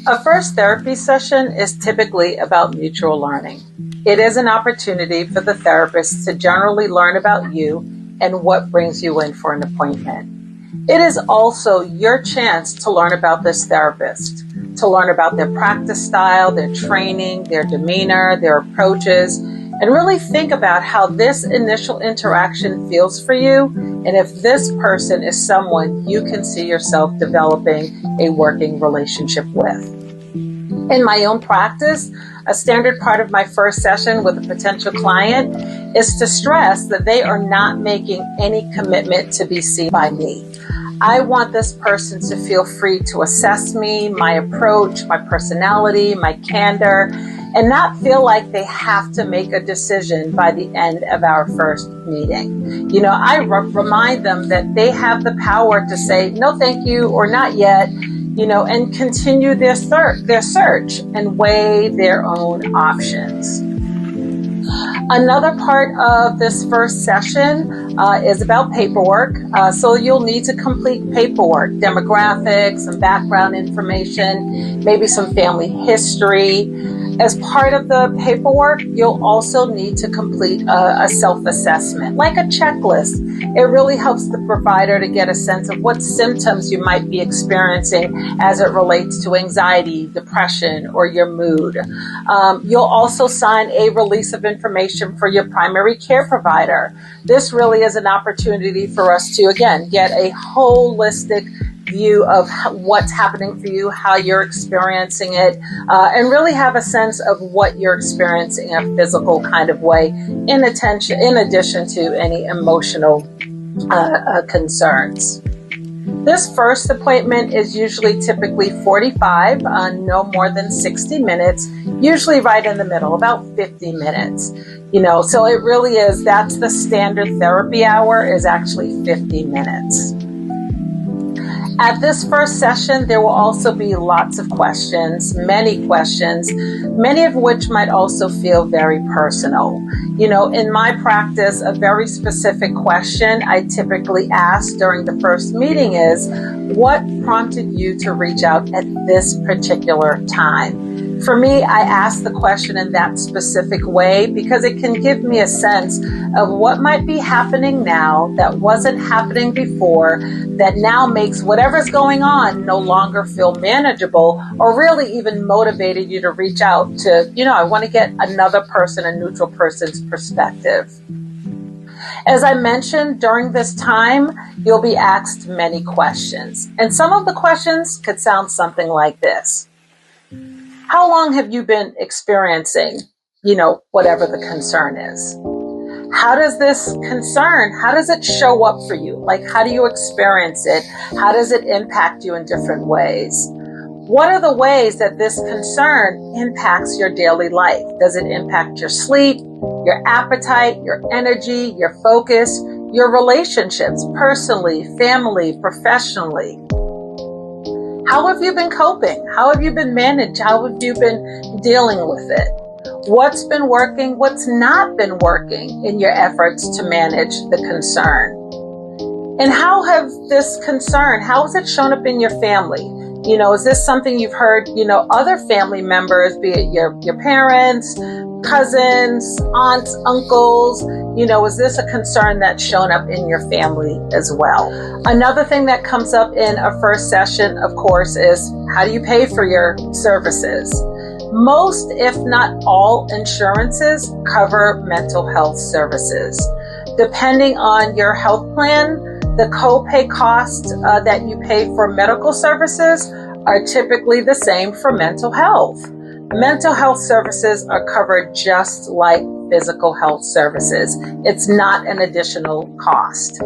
A first therapy session is typically about mutual learning. It is an opportunity for the therapist to generally learn about you and what brings you in for an appointment. It is also your chance to learn about this therapist, to learn about their practice style, their training, their demeanor, their approaches, and really think about how this initial interaction feels for you and if this person is someone you can see yourself developing a working relationship with. In my own practice, a standard part of my first session with a potential client is to stress that they are not making any commitment to be seen by me. I want this person to feel free to assess me, my approach, my personality, my candor, and not feel like they have to make a decision by the end of our first meeting. I remind them that they have the power to say, no, thank you, or not yet, and continue their search and weigh their own options. Another part of this first session is about paperwork. So you'll need to complete paperwork, demographics, some background information, maybe some family history. As part of the paperwork, you'll also need to complete a self-assessment, like a checklist. It really helps the provider to get a sense of what symptoms you might be experiencing as it relates to anxiety, depression, or your mood. You'll also sign a release of information for your primary care provider. This really is an opportunity for us to, again, get a holistic view of what's happening for you, how you're experiencing it, and really have a sense of what you're experiencing in a physical kind of way, in addition to any emotional concerns. This first appointment is typically 45, no more than 60 minutes, usually right in the middle, about 50 minutes. So it really is, that's the standard therapy hour, is actually 50 minutes. At this first session, there will also be lots of questions, many of which might also feel very personal. In my practice, a very specific question I typically ask during the first meeting is, what prompted you to reach out at this particular time? For me, I ask the question in that specific way because it can give me a sense of what might be happening now that wasn't happening before, that now makes whatever's going on no longer feel manageable, or really even motivated you to reach out to, I want to get another person, a neutral person's perspective. As I mentioned, during this time, you'll be asked many questions. And some of the questions could sound something like this. How long have you been experiencing, whatever the concern is? How does it show up for you? Like, how do you experience it? How does it impact you in different ways? What are the ways that this concern impacts your daily life? Does it impact your sleep, your appetite, your energy, your focus, your relationships, personally, family, professionally? How have you been coping? How have you been managed? How have you been dealing with it? What's been working? What's not been working in your efforts to manage the concern? And how has it shown up in your family? Is this something you've heard, other family members, be it your parents, cousins, aunts, uncles, is this a concern that's shown up in your family as well? Another thing that comes up in a first session, of course, is how do you pay for your services? Most, if not all, insurances cover mental health services. Depending on your health plan, the copay costs that you pay for medical services are typically the same for mental health. Mental health services are covered just like physical health services. It's not an additional cost.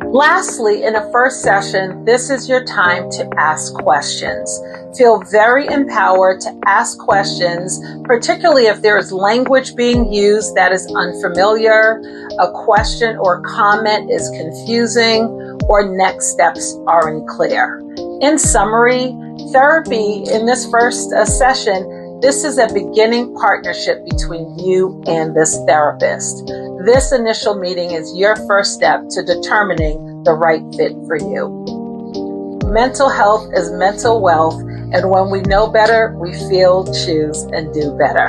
Lastly, in a first session, this is your time to ask questions. Feel very empowered to ask questions, particularly if there is language being used that is unfamiliar, a question or comment is confusing, or next steps aren't clear. In summary, therapy in this first session, this is a beginning partnership between you and this therapist. This initial meeting is your first step to determining the right fit for you. Mental health is mental wealth, And when we know better, we feel, choose, and do better.